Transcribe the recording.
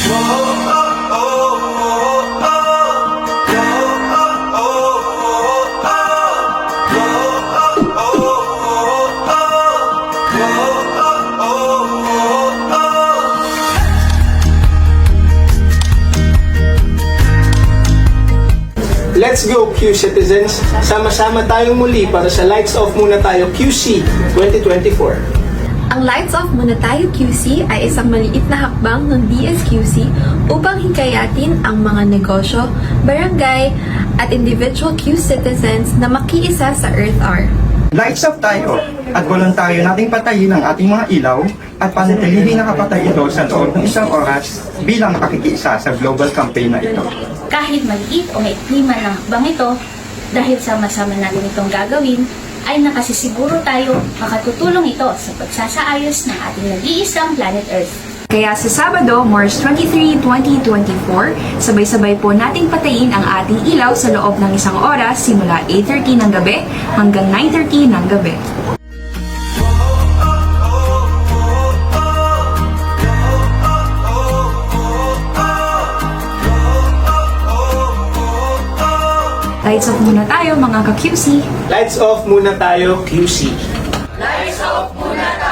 Let's go Q citizens! Sama-sama tayong muli para sa Lights Off Muna Tayo QC 2024. Ang Lights Off Muna Tayo QC ay isang maliit na hakbang ng DSQC upang hikayatin ang mga negosyo, barangay, at individual Q citizens na makiisa sa Earth Hour. Lights off tayo at voluntaryo nating patayin ang ating mga ilaw at panatilihin nakapatay ito sa loob ng isang oras bilang pakikiisa sa global campaign na ito. Kahit maliit o maikli man ang hakbang ito, dahil sama-sama natin itong gagawin, ay nakasisiguro tayo makatutulong ito sa pagsasaayos ng ating nag-iisang planet Earth. Kaya sa Sabado, March 23, 2024, sabay-sabay po nating patayin ang ating ilaw sa loob ng isang oras simula 8:30 ng gabi hanggang 9:30 ng gabi. Lights off muna tayo mga ka-QC. Lights Off Muna Tayo QC. Lights off muna